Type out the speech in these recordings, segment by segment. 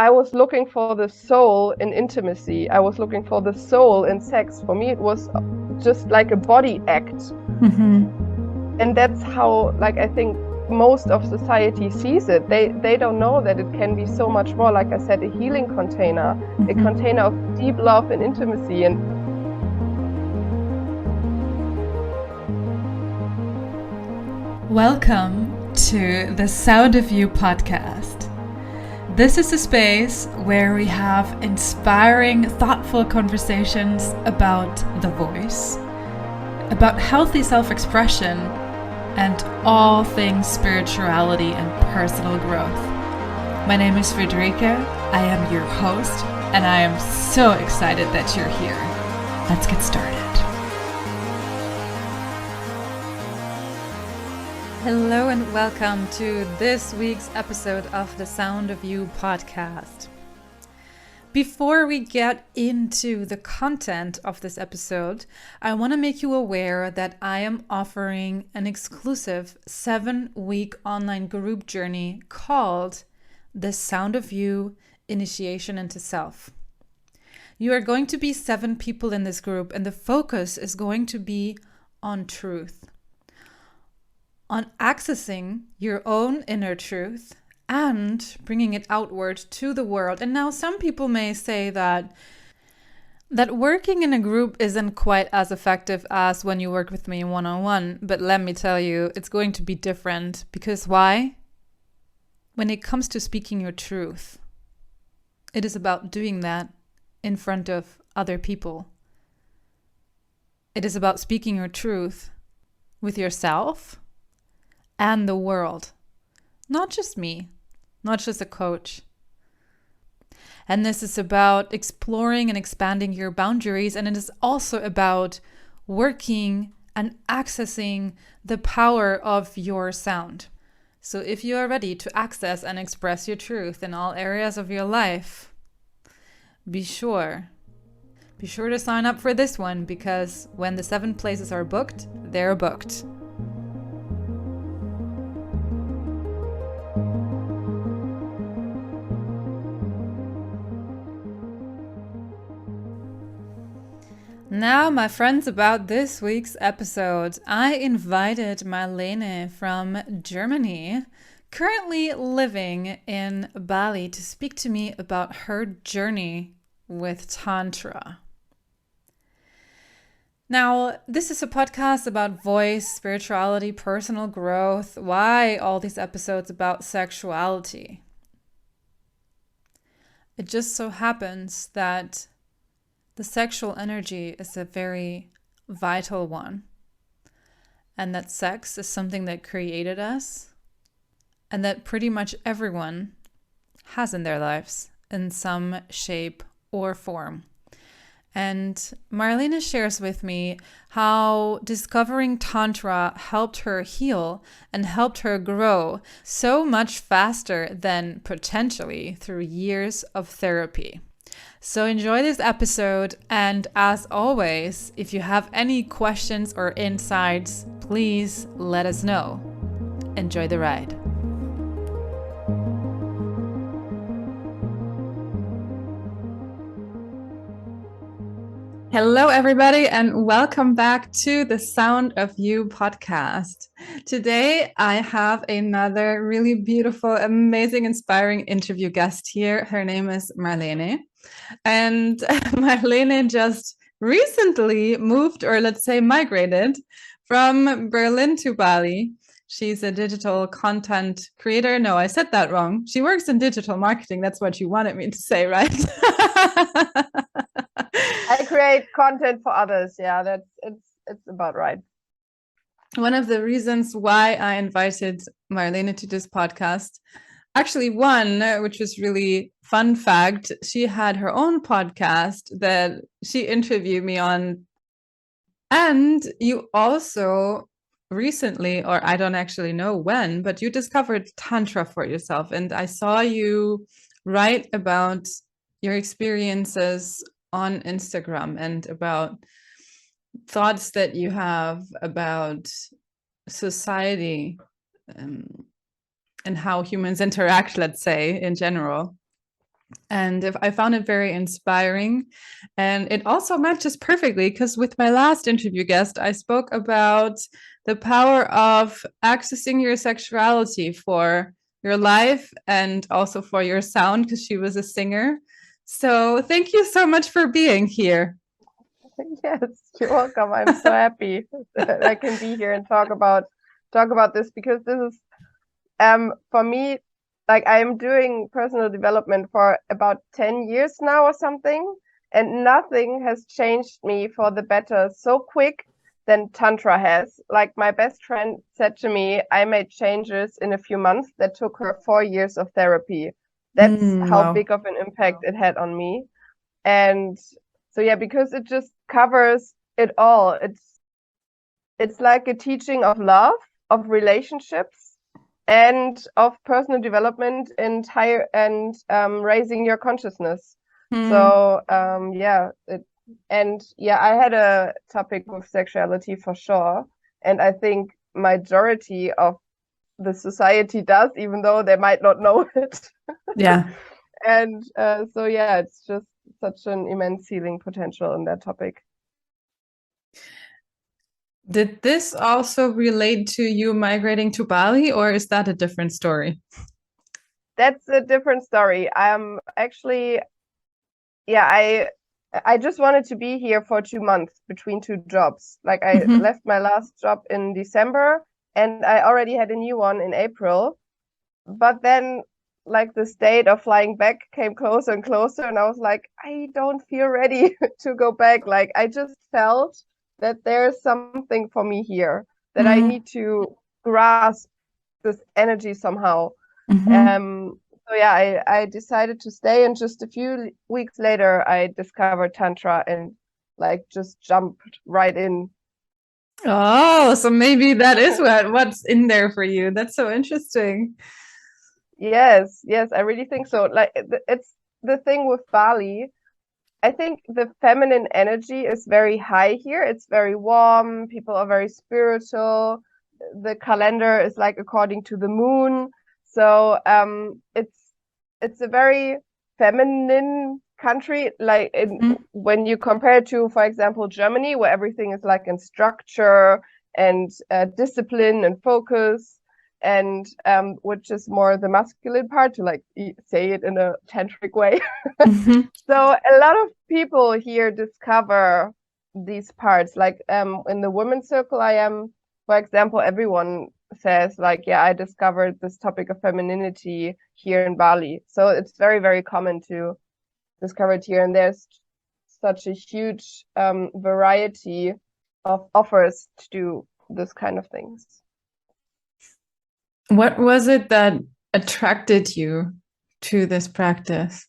I was looking for the soul in intimacy. I was looking for the soul in sex. For me, it was just like a body act. And that's how, like, I think most of society sees it. They don't know that it can be so much more, like I said, a healing container, a container of deep love and intimacy. And welcome to the Sound of You podcast. This is a space where we have inspiring, thoughtful conversations about the voice, about healthy self-expression, and all things spirituality and personal growth. My name is Friederike. I am your host, and I am so excited that you're here. Let's get started. Hello and welcome to this week's episode of the Sound of You podcast. Before we get into the content of this episode, I want to make you aware that I am offering an exclusive 7-week online group journey called The Sound of You Initiation into Self. You are going to be 7 people in this group, and the focus is going to be on truth, on accessing your own inner truth and bringing it outward to the world. And now some people may say that working in a group isn't quite as effective as when you work with me one-on-one. But let me tell you, it's going to be different. Because why? When it comes to speaking your truth, it is about doing that in front of other people. It is about speaking your truth with yourself and the world. Not just me, not just a coach. And this is about exploring and expanding your boundaries. And it is also about working and accessing the power of your sound. So if you are ready to access and express your truth in all areas of your life, be sure to sign up for this one, because when the 7 places are booked, they're booked. Now, my friends, about this week's episode, I invited Malene from Germany, currently living in Bali, to speak to me about her journey with Tantra. Now, this is a podcast about voice, spirituality, personal growth. Why all these episodes about sexuality? It just so happens that the sexual energy is a very vital one, and that sex is something that created us and that pretty much everyone has in their lives in some shape or form. And Malene shares with me how discovering Tantra helped her heal and helped her grow so much faster than potentially through years of therapy. So enjoy this episode, and as always, if you have any questions or insights, please let us know. Enjoy the ride. Hello, everybody, and welcome back to the Sound of You podcast. Today, I have another really beautiful, amazing, inspiring interview guest here. Her name is Malene. And Malene just recently moved, or let's say migrated, from Berlin to Bali. She's a digital content creator. No, I said that wrong. She works in digital marketing. That's what you wanted me to say, right? I create content for others. Yeah, it's about right. One of the reasons why I invited Malene to this podcast, actually one, which was really fun fact, she had her own podcast that she interviewed me on. And you also recently, or I don't actually know when, but you discovered Tantra for yourself. And I saw you write about your experiences on Instagram and about thoughts that you have about society and how humans interact, let's say, in general. And if I found it very inspiring. And it also matches perfectly because with my last interview guest, I spoke about the power of accessing your sexuality for your life and also for your sound, because she was a singer. So thank you so much for being here. Yes, you're welcome. I'm so happy that I can be here and talk about this, because this is for me, like, I'm doing personal development for about 10 years now or something, and nothing has changed me for the better so quick than Tantra has. Like, my best friend said to me, I made changes in a few months that took her 4 years of therapy. That's how Wow. big of an impact it had on me. And so yeah, because it just covers it all. It's like a teaching of love, of relationships, and of personal development and higher and raising your consciousness. So I had a topic with sexuality for sure, and I think majority of the society does, even though they might not know it. Yeah. And so yeah, it's just such an immense healing potential in that topic. Did this also relate to you migrating to Bali, or is that a different story? That's a different story. Actually, yeah, I just wanted to be here for 2 months between two jobs. Like, I left my last job in December and I already had a new one in April. But then, like, the state of flying back came closer and closer, and I was like, I don't feel ready to go back. Like, I just felt that there's something for me here, that I need to grasp this energy somehow. So yeah, I decided to stay, and just a few weeks later, I discovered Tantra and like just jumped right in. Oh, so maybe that is what's in there for you. That's so interesting. Yes, yes, I really think so. Like, it's the thing with Bali. I think the feminine energy is very high here. It's very warm. People are very spiritual. The calendar is like according to the moon. So it's a very feminine country. Like, when you compare it to, for example, Germany, where everything is like in structure and discipline and focus, and which is more the masculine part, to like say it in a tantric way. So a lot of people here discover these parts. Like, in the women's circle I am, for example, everyone says like, yeah, I discovered this topic of femininity here in Bali. So it's very, very common to discover it here. And there's such a huge variety of offers to do this kind of things. What was it that attracted you to this practice?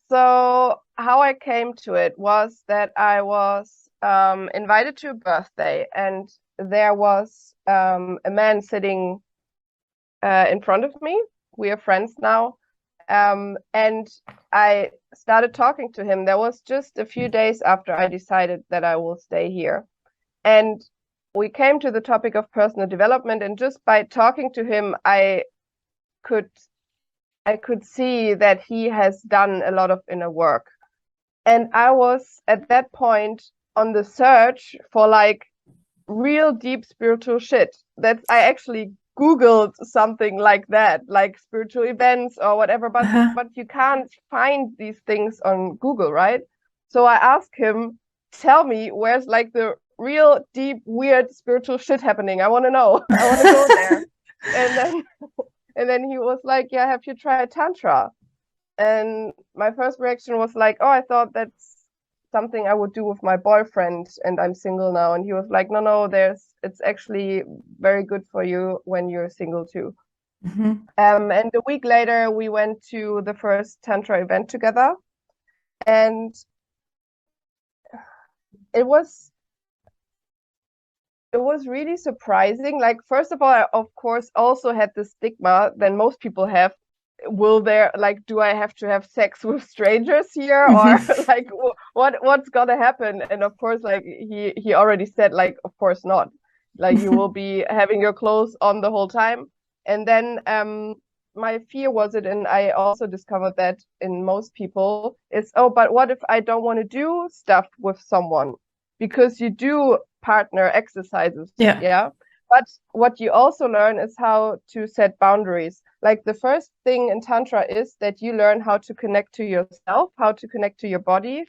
So how I came to it was that I was invited to a birthday, and there was a man sitting in front of me. We are friends now. And I started talking to him. That was just a few days after I decided that I will stay here. And we came to the topic of personal development, and just by talking to him, I could see that he has done a lot of inner work. And I was at that point on the search for like real deep spiritual shit. I actually Googled something like that, like spiritual events or whatever, but you can't find these things on Google, right? So I asked him, tell me where's like the real deep, weird spiritual shit happening. I want to know. I want to go there. And then he was like, yeah, have you tried Tantra? And my first reaction was like, oh, I thought that's something I would do with my boyfriend, and I'm single now. And he was like, no, it's actually very good for you when you're single too. And a week later, we went to the first Tantra event together, and it was really surprising. Like, first of all, I of course also had the stigma that most people have. Do I have to have sex with strangers here, or like what's gonna happen? And of course, like he already said, like, of course not. Like, you will be having your clothes on the whole time. And then my fear was it, and I also discovered that in most people, is, oh, but what if I don't want to do stuff with someone? Because you do partner exercises, yeah. But what you also learn is how to set boundaries. Like the first thing in Tantra is that you learn how to connect to yourself, how to connect to your body,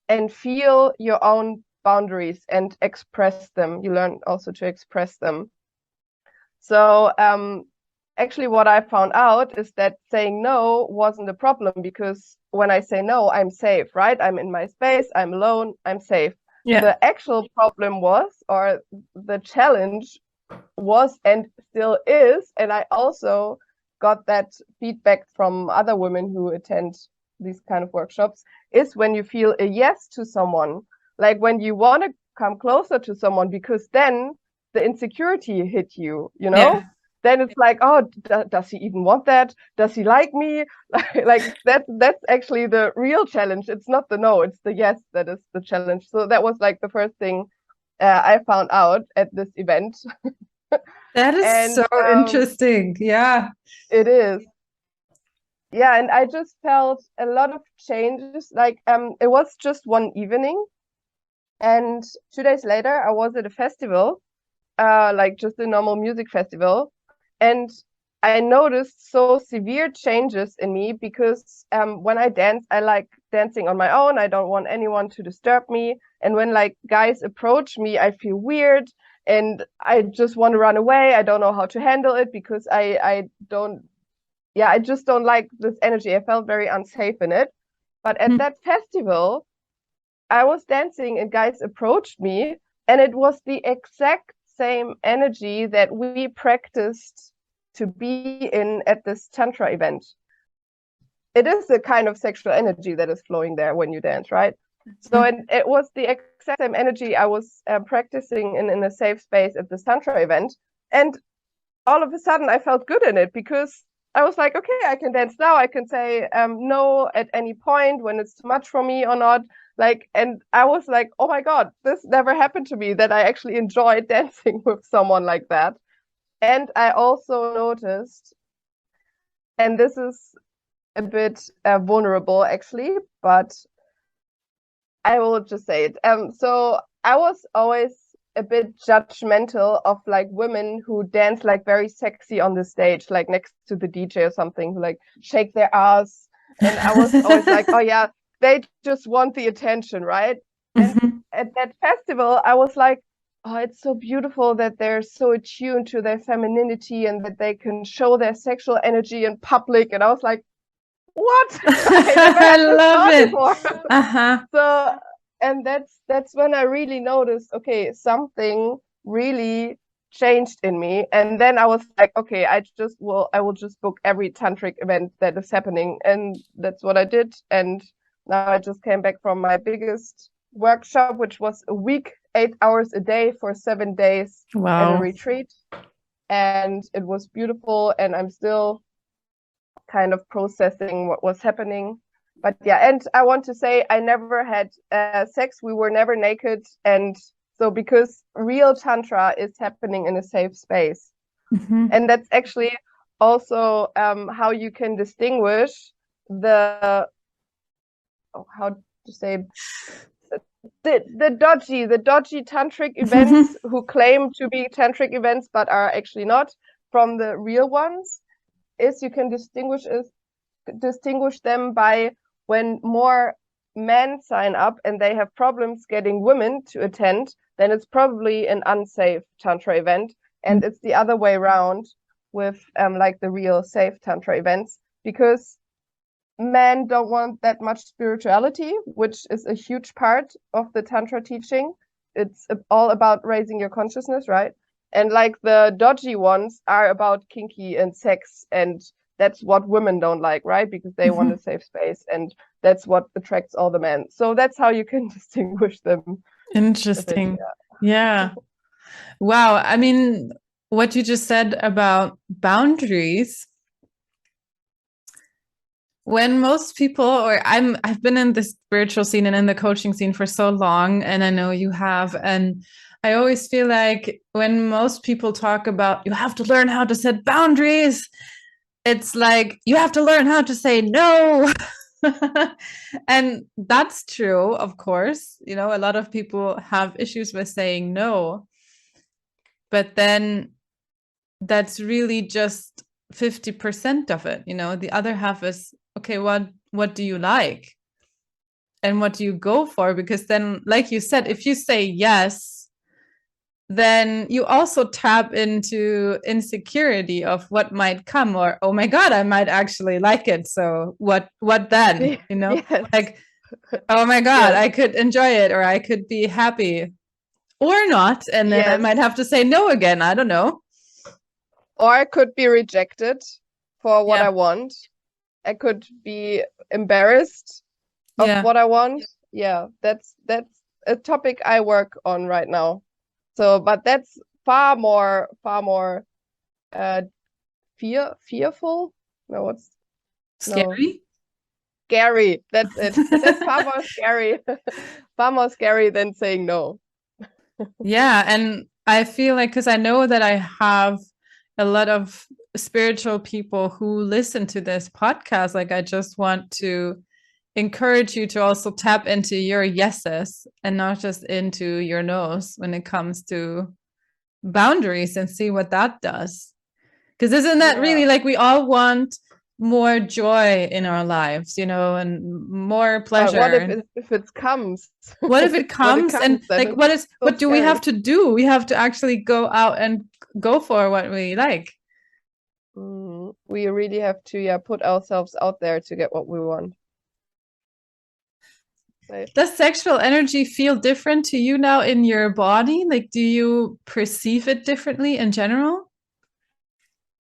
and feel your own boundaries and express them. You learn also to express them. So actually what I found out is that saying no wasn't a problem, because when I say no, I'm safe, right? I'm in my space, I'm alone, I'm safe. Yeah. The actual problem was, or the challenge was and still is, and I also got that feedback from other women who attend these kind of workshops, is when you feel a yes to someone, like when you want to come closer to someone, because then the insecurity hit you, you know? Yeah. Then it's like, oh, does he even want that? Does he like me? Like that's actually the real challenge. It's not the no, it's the yes that is the challenge. So that was like the first thing I found out at this event. That is so interesting. Yeah. It is. Yeah, and I just felt a lot of changes. Like it was just one evening, and 2 days later I was at a festival, like just a normal music festival, and I noticed so severe changes in me, because when I dance, I like dancing on my own. I don't want anyone to disturb me. And when like guys approach me, I feel weird and I just want to run away. I don't know how to handle it, because I just don't like this energy. I felt very unsafe in it. But at that festival, I was dancing and guys approached me, and it was the exact same energy that we practiced to be in at this Tantra event. It is a kind of sexual energy that is flowing there when you dance, right? So it was the exact same energy I was practicing in a safe space at this Tantra event. And all of a sudden I felt good in it, because I was like, okay, I can dance now. I can say no at any point when it's too much for me or not. Like, and I was like, oh my God, this never happened to me, that I actually enjoyed dancing with someone like that. And I also noticed, and this is a bit vulnerable actually, but I will just say it. So I was always a bit judgmental of like women who dance like very sexy on the stage, like next to the DJ or something, who like shake their ass. And I was always like, oh yeah, they just want the attention, right? And at that festival, I was like, oh, it's so beautiful that they're so attuned to their femininity and that they can show their sexual energy in public. And I was like, what? I love it. So, and that's when I really noticed, okay, something really changed in me. And then I was like, okay, I will just book every tantric event that is happening. And that's what I did. And now I just came back from my biggest workshop, which was a week, 8 hours a day for 7 days at a retreat. And it was beautiful. And I'm still kind of processing what was happening. But yeah, and I want to say I never had sex. We were never naked. And so because real Tantra is happening in a safe space. And that's actually also how you can distinguish the dodgy tantric events who claim to be tantric events but are actually not, from the real ones. Is you can distinguish them by when more men sign up and they have problems getting women to attend, then it's probably an unsafe Tantra event. And it's the other way around with like the real safe Tantra events, because men don't want that much spirituality, which is a huge part of the Tantra teaching. It's all about raising your consciousness, right? And like the dodgy ones are about kinky and sex, and that's what women don't like, right? Because they want a safe space, and that's what attracts all the men. So that's how you can distinguish them. Interesting. Yeah. Wow. I mean, what you just said about boundaries, when most people, or I've been in the spiritual scene and in the coaching scene for so long, and I know you have, and I always feel like when most people talk about you have to learn how to set boundaries, it's like you have to learn how to say no. And that's true, of course. You know, a lot of people have issues with saying no, but then that's really just 50% of it. You know, the other half is, okay, what do you like? And what do you go for? Because then, like you said, if you say yes, then you also tap into insecurity of what might come, or, oh my God, I might actually like it. So what then? You know, Yes. like, oh my God, Yes. I could enjoy it, or I could be happy or not. And then I might have to say no again. I don't know. Or I could be rejected for what Yeah. I want. I could be embarrassed of Yeah. what I want. Yeah, that's a topic I work on right now. So, but that's far more uh fearful. No, what's no Scary. scary. That's it. That's far more scary. Far more scary than saying no. Yeah. And I feel like, because I know that I have a lot of spiritual people who listen to this podcast, like, I just want to encourage you to also tap into your yeses and not just into your no's when it comes to boundaries, and see what that does. Because isn't that really, like, we all want more joy in our lives, you know, and more pleasure. What if it comes? What if it comes? And like, what do we have to do? We have to actually go out and go for what we like. We really have to put ourselves out there to get what we want. Does sexual energy feel different to you now in your body? Like, do you perceive it differently in general?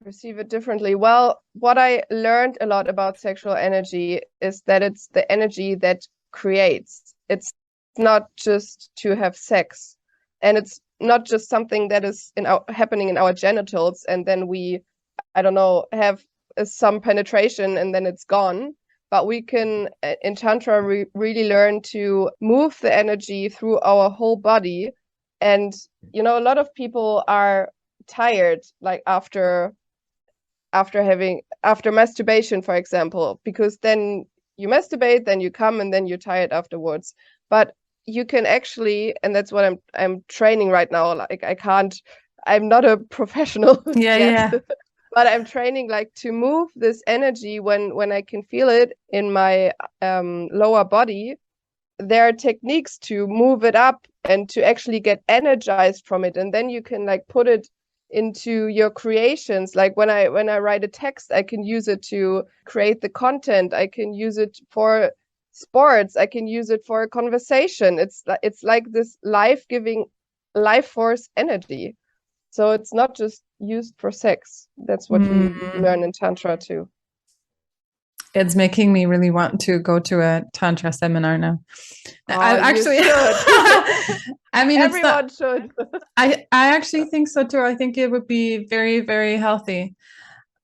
Perceive it differently. Well, what I learned a lot about sexual energy is that it's the energy that creates. It's not just to have sex, and it's not just something that is happening in our genitals, and then we, I don't know, have some penetration and then it's gone. But we can, in Tantra, really learn to move the energy through our whole body. And, you know, a lot of people are tired, like after masturbation, for example, because then you masturbate, then you come, and then you're tired afterwards. But you can actually, and that's what I'm training right now. Like, I'm not a professional yet. But I'm training, like, to move this energy when I can feel it in my lower body. There are techniques to move it up and to actually get energized from it, and then you can, like, put it into your creations. Like, when I write a text, I can use it to create the content. I can use it for sports. I can use it for a conversation. It's like this life-giving, life force energy. So it's not just used for sex. That's what we learn in Tantra too. It's making me really want to go to a Tantra seminar now. I actually should. I mean, everyone should. I actually think so too. I think it would be very, very healthy.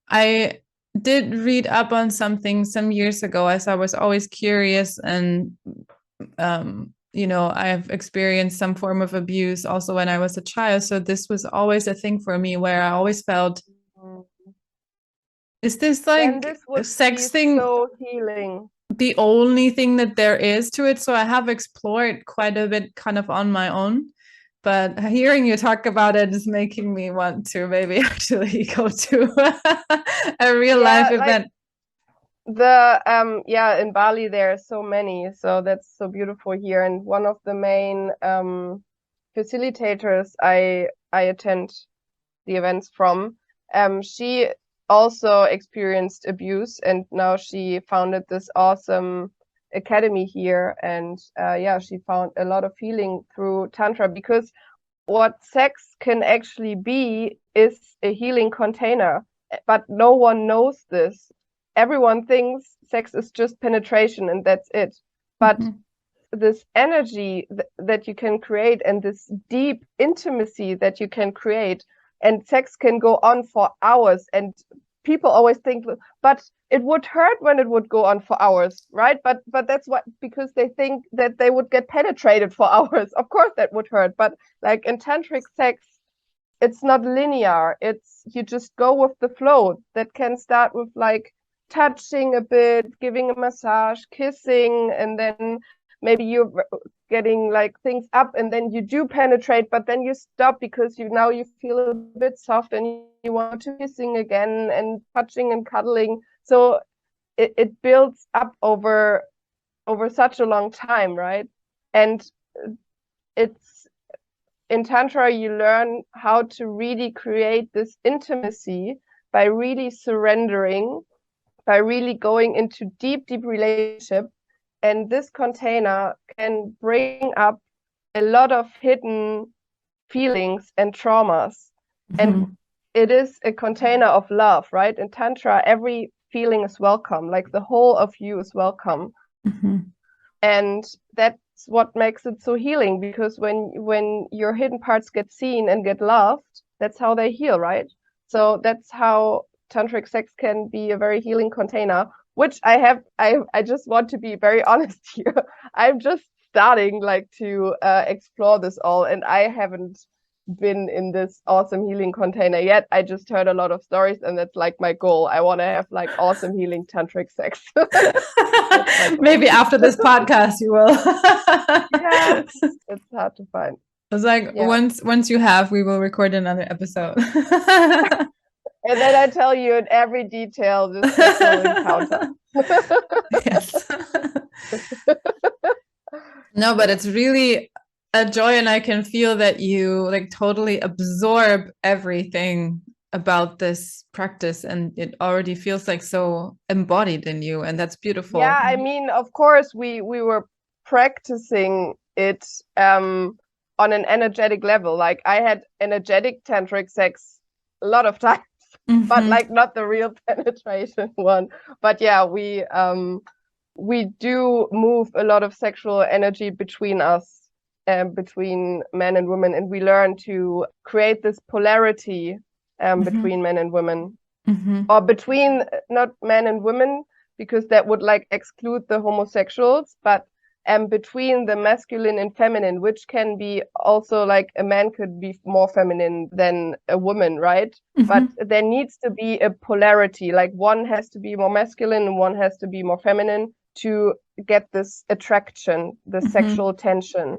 I did read up on something some years ago, as I was always curious, and you know, I've experienced some form of abuse also when I was a child. So this was always a thing for me, where I always felt, is this like a sex thing so healing, the only thing that there is to it? So I have explored quite a bit kind of on my own, but hearing you talk about it is making me want to maybe actually go to a real life event. In Bali there are so many, so that's so beautiful here. And one of the main facilitators I attend the events from, she also experienced abuse, and now she founded this awesome academy here. And she found a lot of healing through Tantra, because what sex can actually be is a healing container, but no one knows this. Everyone thinks sex is just penetration and that's it. But this energy that you can create, and this deep intimacy that you can create, and sex can go on for hours. And people always think, but it would hurt when it would go on for hours, right? But that's what, because they think that they would get penetrated for hours. Of course that would hurt, but like in tantric sex, it's not linear. It's you just go with the flow. That can start with like touching a bit, giving a massage, kissing, and then maybe you're getting like things up, and then you do penetrate, but then you stop because you feel a bit soft and you want to kissing again and touching and cuddling. So it builds up over such a long time, right? And it's in Tantra, you learn how to really create this intimacy by really surrendering, by really going into deep, deep relationship. And this container can bring up a lot of hidden feelings and traumas. And it is a container of love, right? In Tantra, every feeling is welcome, like the whole of you is welcome. And that's what makes it so healing, because when your hidden parts get seen and get loved, that's how they heal, right? So that's how tantric sex can be a very healing container, which I just want to be very honest here. I'm just starting like to explore this all, and I haven't been in this awesome healing container yet. I just heard a lot of stories, and that's like my goal. I want to have like awesome healing tantric sex. Maybe after this podcast you will. Yeah, it's hard to find. It's like once you have, we will record another episode. And then I tell you in every detail this sexual encounter. Yes. No, but it's really a joy, and I can feel that you like totally absorb everything about this practice, and it already feels like so embodied in you, and that's beautiful. Yeah, I mean, of course, we were practicing it on an energetic level. Like I had energetic tantric sex a lot of times, but like not the real penetration one. But yeah, we do move a lot of sexual energy between us, between men and women, and we learn to create this polarity between men and women, or between not men and women, because that would like exclude the homosexuals, but between the masculine and feminine, which can be also like a man could be more feminine than a woman, right? But there needs to be a polarity, like one has to be more masculine and one has to be more feminine to get this attraction, the sexual tension.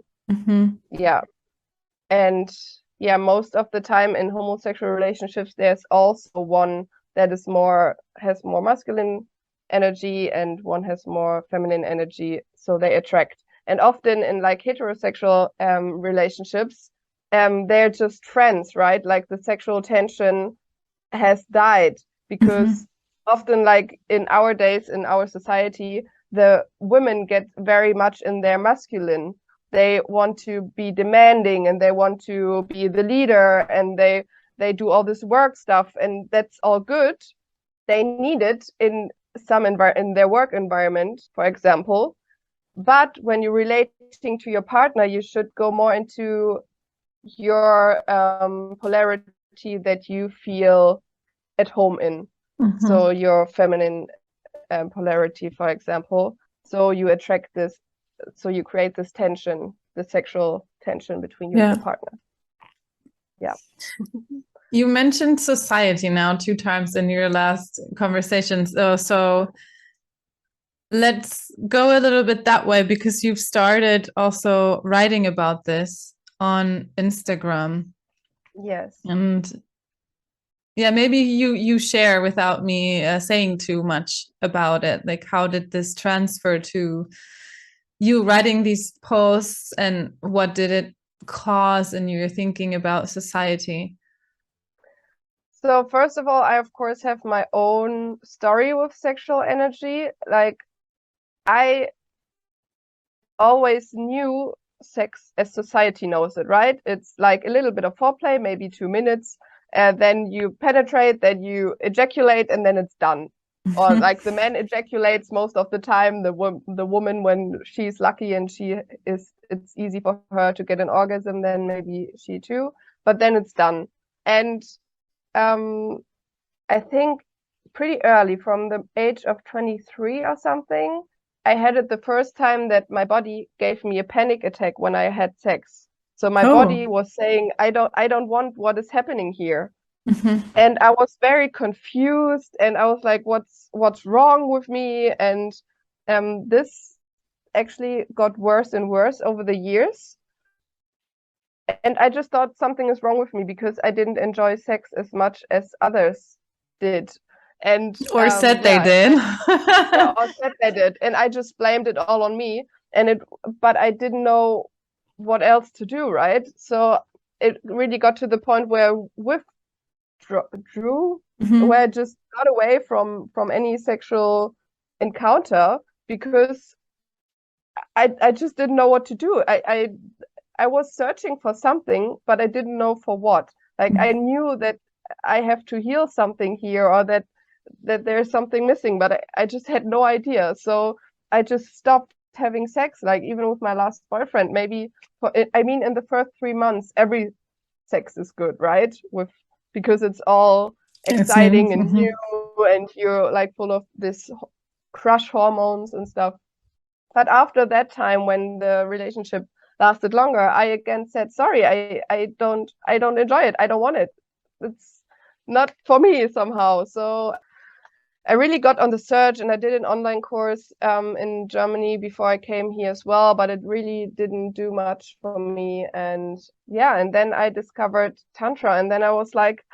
Yeah. And yeah, most of the time in homosexual relationships, there's also one that has more masculine energy and one has more feminine energy, so they attract. And often in like heterosexual relationships, they're just friends, right? Like the sexual tension has died, because often like in our days, in our society, the women get very much in their masculine. They want to be demanding and they want to be the leader, and they do all this work stuff, and that's all good. They need it in in their work environment, for example. But when you're relating to your partner, you should go more into your polarity that you feel at home in. So your feminine polarity, for example. So you attract this, so you create this tension, the sexual tension between you and your partner. Yeah. You mentioned society now 2 times in your last conversations. So let's go a little bit that way, because you've started also writing about this on Instagram. Yes. And yeah, maybe you share without me saying too much about it. Like, how did this transfer to you writing these posts, and what did it cause in your thinking about society? So first of all, I of course have my own story with sexual energy. Like I always knew sex as society knows it, right? It's like a little bit of foreplay, maybe 2 minutes, then you penetrate, then you ejaculate, and then it's done. Or like the man ejaculates most of the time, the woman, when she's lucky and it's easy for her to get an orgasm, then maybe she too, but then it's done. And I think pretty early, from the age of 23 or something, I had it the first time that my body gave me a panic attack when I had sex. So my body was saying, I don't want what is happening here. And I was very confused, and I was like, what's wrong with me? And this actually got worse and worse over the years. And I just thought something is wrong with me because I didn't enjoy sex as much as others did. And or said they did. Yeah, or said they did. And I just blamed it all on me. But I didn't know what else to do, right? So it really got to the point where I withdrew, where I just got away from any sexual encounter because I just didn't know what to do. I was searching for something, but I didn't know for what. Like I knew that I have to heal something here, or that there's something missing, but I just had no idea. So I just stopped having sex, like even with my last boyfriend. Maybe in the first 3 months, every sex is good, right? Because it's all exciting and new, and you're like full of this crush hormones and stuff. But after that time, when the relationship lasted longer, I again said, sorry, I don't enjoy it. I don't want it. It's not for me somehow. So I really got on the search, and I did an online course in Germany before I came here as well, but it really didn't do much for me. And yeah, and then I discovered Tantra, and then I was like,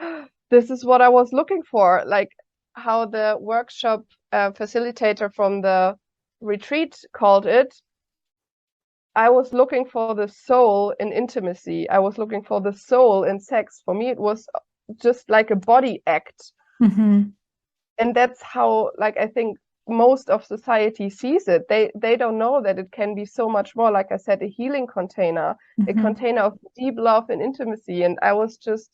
this is what I was looking for. Like how the workshop facilitator from the retreat called it. I was looking for the soul in intimacy. I was looking for the soul in sex. For me, it was just like a body act. And that's how, like, I think most of society sees it. They don't know that it can be so much more. Like I said, a healing container, a container of deep love and intimacy. And I was just,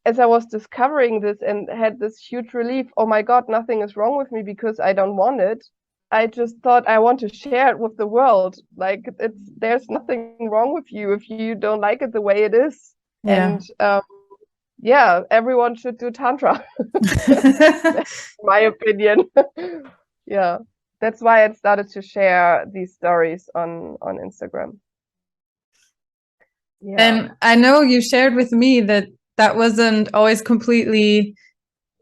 as I was discovering this and had this huge relief, oh my God, nothing is wrong with me because I don't want it. I just thought I want to share it with the world. Like there's nothing wrong with you if you don't like it the way it is. And yeah, everyone should do Tantra. That's my opinion. Yeah, that's why I started to share these stories on Instagram. Yeah. And I know you shared with me that wasn't always completely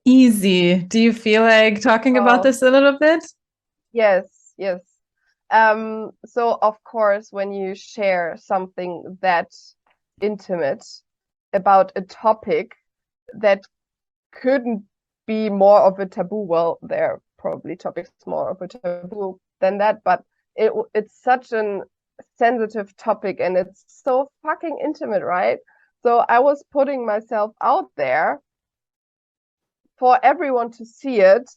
easy. Do you feel like talking about this a little bit? Yes. So of course, when you share something that intimate about a topic that couldn't be more of a taboo, well, there are probably topics more of a taboo than that, but it's such a sensitive topic, and it's so fucking intimate, right? So I was putting myself out there for everyone to see it,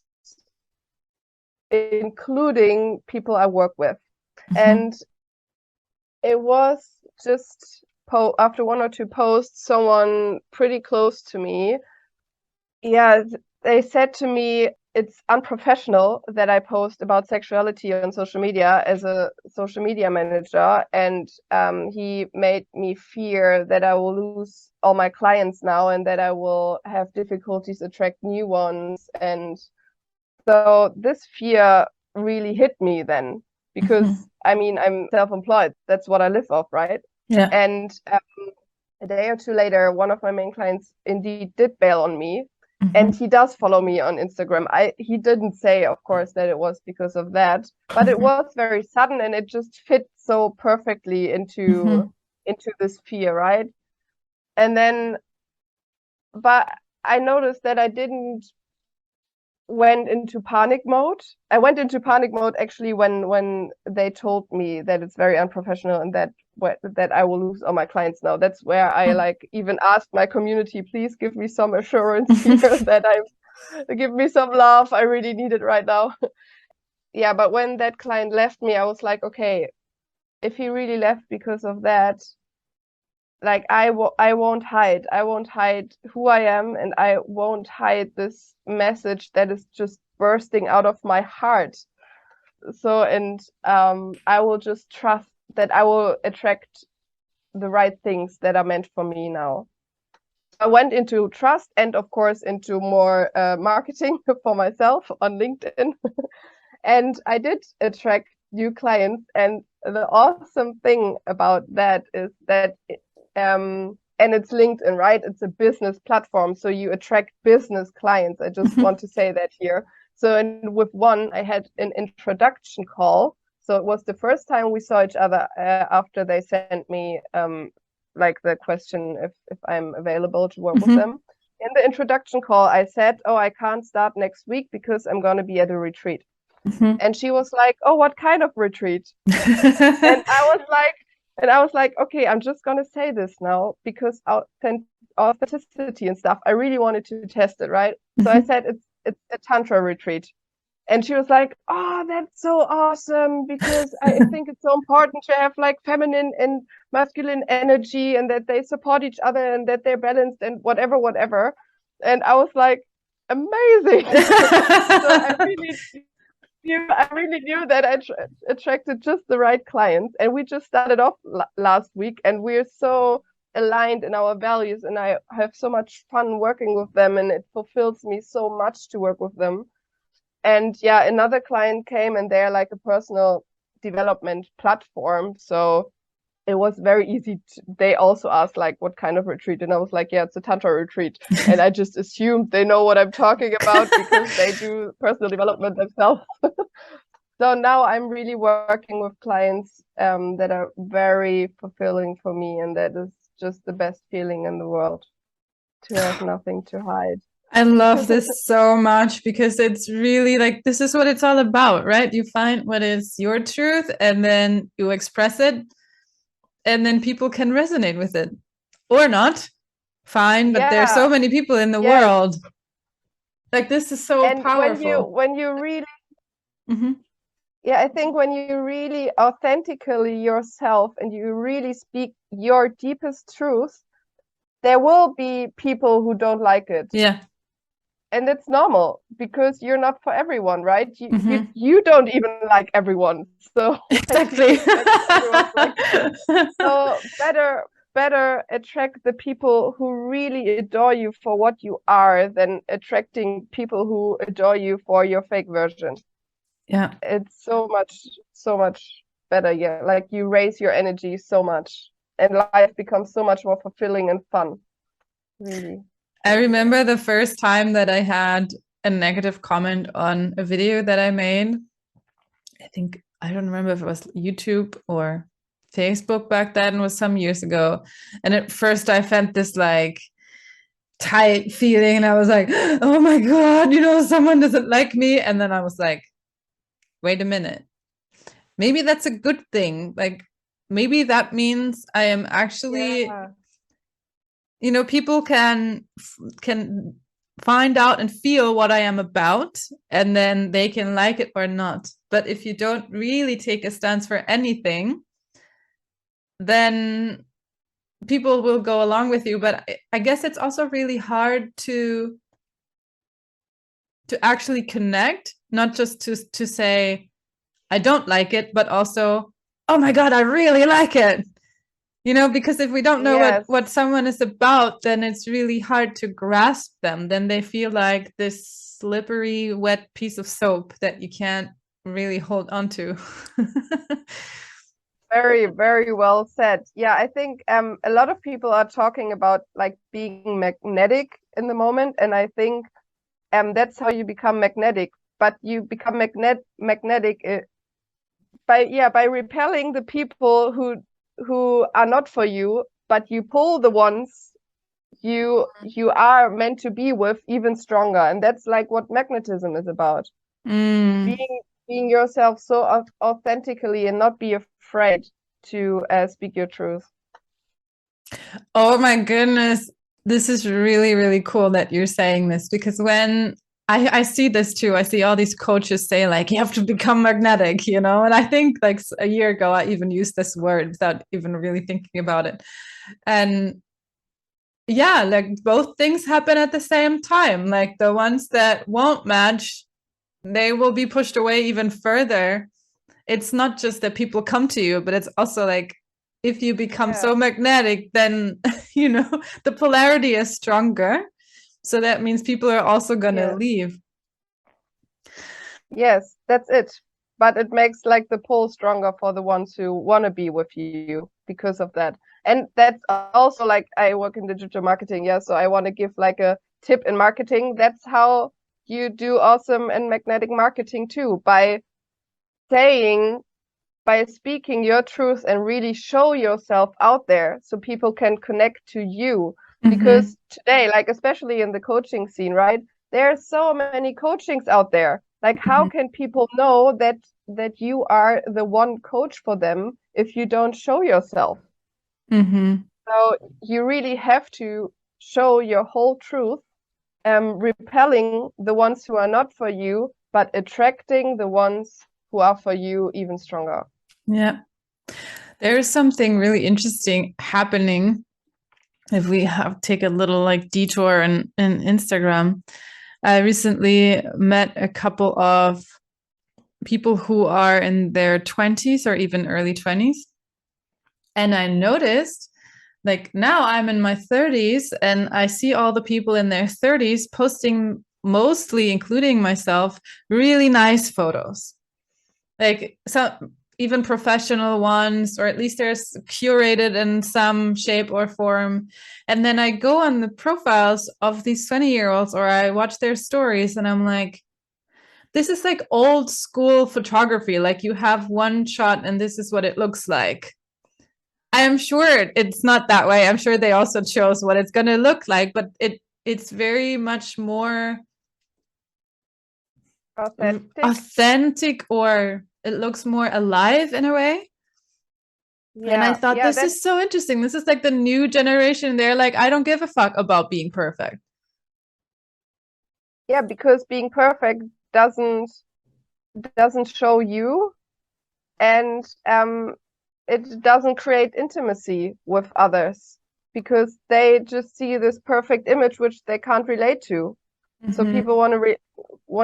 including people I work with. And it was just after 1 or 2 posts, someone pretty close to me, they said to me, it's unprofessional that I post about sexuality on social media as a social media manager. And he made me fear that I will lose all my clients now, and that I will have difficulties attract new ones. And so this fear really hit me then, because I mean, I'm self-employed. That's what I live off, right? Yeah. And a day or two later, one of my main clients indeed did bail on me. And he does follow me on Instagram. He didn't say, of course, that it was because of that, but it was very sudden, and it just fit so perfectly into this fear, right? And then, but I noticed that I didn't went into panic mode. I went into panic mode actually when they told me that it's very unprofessional and that I will lose all my clients now. That's where I like even asked my community, please give me some assurance here that give me some love. I really need it right now. Yeah, but when that client left me, I was like, okay, if he really left because of that, like I won't hide. I won't hide who I am, and I won't hide this message that is just bursting out of my heart. So, and I will just trust that I will attract the right things that are meant for me now. I went into trust, and of course into more marketing for myself on LinkedIn. And I did attract new clients, and the awesome thing about that is that and it's LinkedIn, right? It's a business platform, so you attract business clients. I just want to say that here. So, and with one, I had an introduction call. So it was the first time we saw each other after they sent me like the question if I'm available to work with them. In the introduction call, I said, "Oh, I can't start next week because I'm going to be at a retreat." And she was like, "Oh, what kind of retreat?" And I was like, okay, I'm just gonna say this now because authenticity and stuff. I really wanted to test it, right? So I said it's a tantra retreat, and she was like, "Oh, that's so awesome because I think it's so important to have like feminine and masculine energy, and that they support each other and that they're balanced and whatever, whatever." And I was like, amazing. So I really knew that I attracted just the right clients, and we just started off last week, and we're so aligned in our values, and I have so much fun working with them, and it fulfills me so much to work with them. And yeah, another client came, and they're like a personal development platform, so it was very easy they also asked like what kind of retreat, and I was like, yeah, it's a tantra retreat. And I just assumed they know what I'm talking about because they do personal development themselves. So now I'm really working with clients that are very fulfilling for me, and that is just the best feeling in the world, to have nothing to hide. I love this so much because it's really like, this is what it's all about, right? You find what is your truth and then you express it, and then people can resonate with it or not. Fine, but there are so many people in the world. Like, this is so powerful. When you really I think when you really authentically yourself and you really speak your deepest truth, there will be people who don't like it. Yeah. And it's normal because you're not for everyone, right? You don't even like everyone. So exactly. So better attract the people who really adore you for what you are than attracting people who adore you for your fake version. Yeah. It's so much better. Yeah. Like you raise your energy so much and life becomes so much more fulfilling and fun. Really. I remember the first time that I had a negative comment on a video that I made. I don't remember if it was YouTube or Facebook back then. It was some years ago. And at first I felt this like tight feeling, and I was like, oh my God, someone doesn't like me. And then I was like, wait a minute, maybe that's a good thing. Like, maybe that means I am actually, people can find out and feel what I am about, and then they can like it or not. But if you don't really take a stance for anything, then people will go along with you. But I guess it's also really hard to actually connect, not just to say, I don't like it, but also, oh my God, I really like it. Because if we don't know what someone is about, then it's really hard to grasp them. Then they feel like this slippery, wet piece of soap that you can't really hold on to. Very, very well said. Yeah, I think a lot of people are talking about like being magnetic in the moment, and I think that's how you become magnetic. But you become magnetic by repelling the people who are not for you, but you pull the ones you are meant to be with even stronger. And that's like what magnetism is about. Being yourself so authentically and not be afraid to speak your truth. Oh my goodness. This is really, really cool that you're saying this, because when I see this too, I see all these coaches say like, you have to become magnetic, and I think like a year ago, I even used this word without even really thinking about it. And yeah, like both things happen at the same time. Like the ones that won't match, they will be pushed away even further. It's not just that people come to you, but it's also like, if you become so magnetic, then, the polarity is stronger. So that means people are also going to leave. Yes, that's it. but it makes like the pull stronger for the ones who want to be with you because of that. And that's also like, I work in digital marketing, yeah, so I want to give like a tip in marketing. That's how you do awesome and magnetic marketing too, by speaking your truth and really show yourself out there so people can connect to you. Because today, like especially in the coaching scene, right, there are so many coachings out there. Like, how can people know that you are the one coach for them if you don't show yourself? So you really have to show your whole truth, repelling the ones who are not for you, but attracting the ones who are for you even stronger. Yeah. There is something really interesting happening. If we take a little like detour in Instagram, I recently met a couple of people who are in their 20s or even early 20s. And I noticed, like, now I'm in my 30s and I see all the people in their 30s posting, mostly including myself, really nice photos. Like some even professional ones, or at least they're curated in some shape or form. And then I go on the profiles of these 20-year-olds, or I watch their stories, and I'm like, this is like old school photography. Like, you have one shot and this is what it looks like. I am sure it's not that way. I'm sure they also chose what it's going to look like, but it's very much more authentic, or it looks more alive in a way. Yeah, and I thought, this is so interesting. This is like the new generation. They're like, I don't give a fuck about being perfect. Yeah, because being perfect doesn't show you, and it doesn't create intimacy with others, because they just see this perfect image which they can't relate to. So people want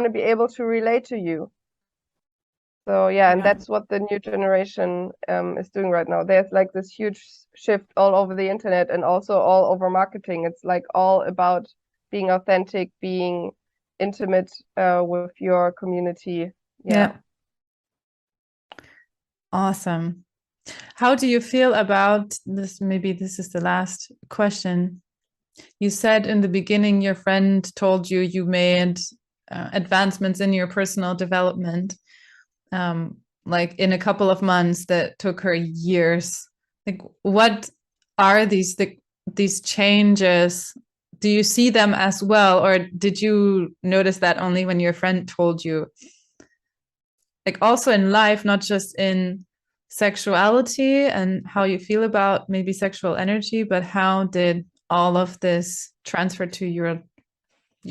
to be able to relate to you. So yeah, and that's what the new generation is doing right now. There's like this huge shift all over the internet and also all over marketing. It's like all about being authentic, being intimate with your community. Yeah. Awesome. How do you feel about this? Maybe this is the last question. You said in the beginning, your friend told you you made advancements in your personal development, like in a couple of months that took her years. Like, what are these changes? Do you see them as well, or did you notice that only when your friend told you? Like, also in life, not just in sexuality and how you feel about maybe sexual energy, but how did all of this transfer to your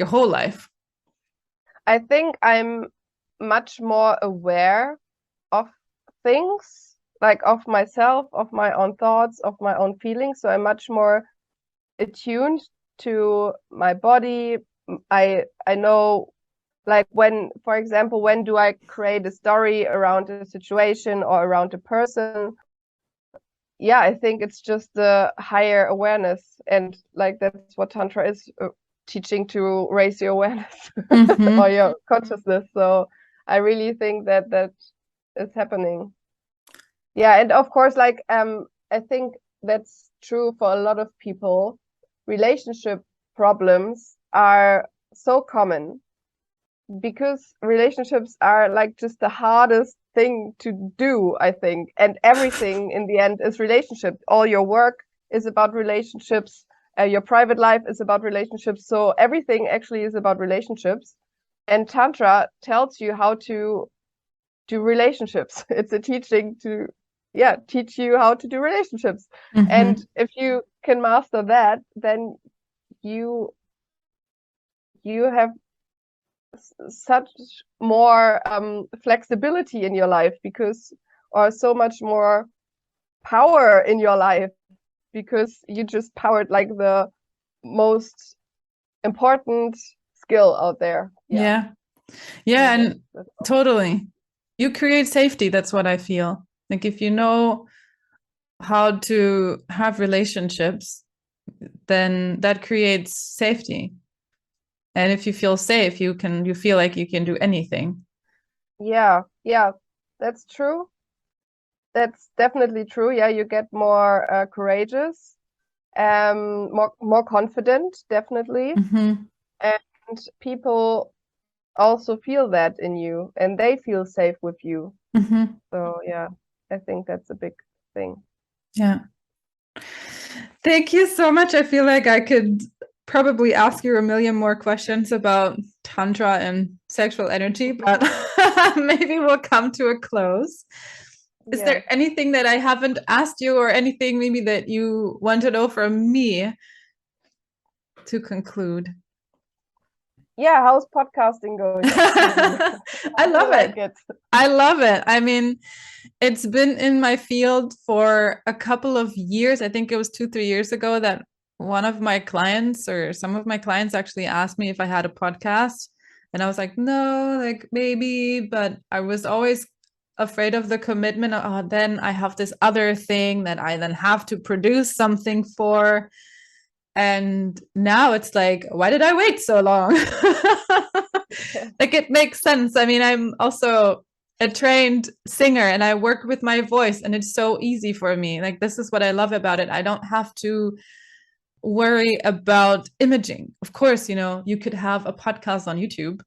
whole life? I think I'm much more aware of things, like of myself, of my own thoughts, of my own feelings. So I'm much more attuned to my body. I know, like, when, for example, when do I create a story around a situation or around a person? Yeah, I think it's just the higher awareness, and like that's what Tantra is, teaching to raise your awareness or your consciousness. So I really think that is happening. Yeah, and of course, like I think that's true for a lot of people. Relationship problems are so common because relationships are like just the hardest thing to do, I think. And everything in the end is relationship. All your work is about relationships. Your private life is about relationships. So everything actually is about relationships. And Tantra tells you how to do relationships. It's a teaching to, teach you how to do relationships. And if you can master that, then you have such more flexibility in your life, or so much more power in your life, because you just powered like the most important skill out there. Yeah, and totally. You create safety. That's what I feel. Like, if you know how to have relationships, then that creates safety. And if you feel safe, you feel like you can do anything. Yeah. that's true. That's definitely true. Yeah, you get more courageous, more confident, definitely. Mm-hmm. And people also feel that in you, and they feel safe with you. Mm-hmm. So yeah, I think that's a big thing. Yeah. Thank you so much. I feel like I could probably ask you a million more questions about Tantra and sexual energy, but maybe we'll come to a close. Is there anything that I haven't asked you, or anything maybe that you want to know from me to conclude? Yeah, how's podcasting going? I love it. I love it. I mean, it's been in my field for a couple of years. I think it was 2-3 years ago that one of my clients, or some of my clients, actually asked me if I had a podcast. And I was like, no, like maybe, but I was always afraid of the commitment. Oh, then I have this other thing that I then have to produce something for. And now it's like, why did I wait so long? Like, it makes sense. I mean, I'm also a trained singer and I work with my voice, and it's so easy for me. Like, this is what I love about it. I don't have to worry about imaging. Of course, you could have a podcast on YouTube,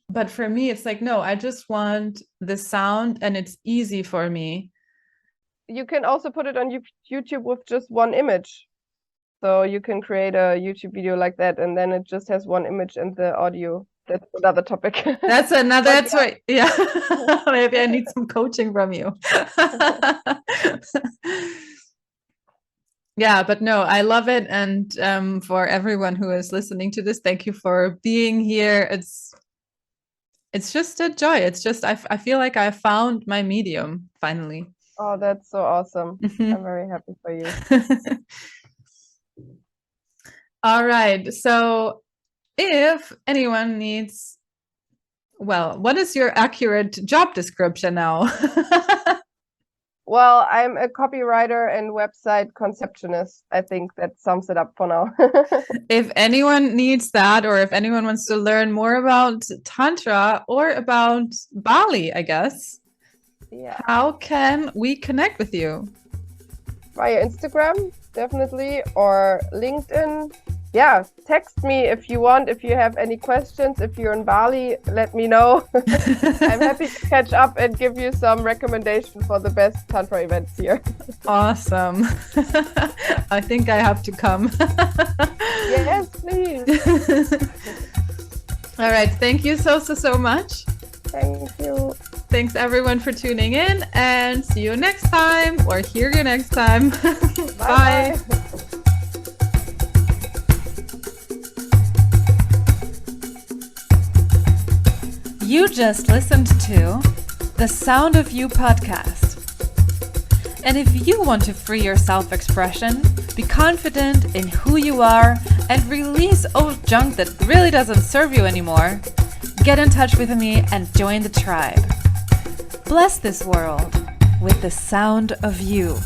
but for me, it's like, no, I just want the sound, and it's easy for me. You can also put it on YouTube with just one image. So you can create a YouTube video like that, and then it just has one image and the audio. That's another topic. That's another, that's right. Yeah. Maybe I need some coaching from you. Yeah, but no, I love it. And for everyone who is listening to this, thank you for being here. It's just a joy. It's just, I feel like I found my medium finally. Oh, that's so awesome. Mm-hmm. I'm very happy for you. All right. So if anyone needs, well, what is your accurate job description now? Well, I'm a copywriter and website conceptionist. I think that sums it up for now. If anyone needs that, or if anyone wants to learn more about Tantra or about Bali, I guess, how can we connect with you? Via Instagram, definitely, or LinkedIn. Yeah, text me if you want. If you have any questions, if you're in Bali, let me know. I'm happy to catch up and give you some recommendation for the best Tantra events here. Awesome. I think I have to come. Yes, please. All right. Thank you so much. Thank you. Thanks everyone for tuning in, and see you next time, or hear you next time. Bye. Bye. You just listened to the Sound of You podcast. And if you want to free your self-expression, be confident in who you are, and release old junk that really doesn't serve you anymore, get in touch with me and join the tribe. Bless this world with the sound of you.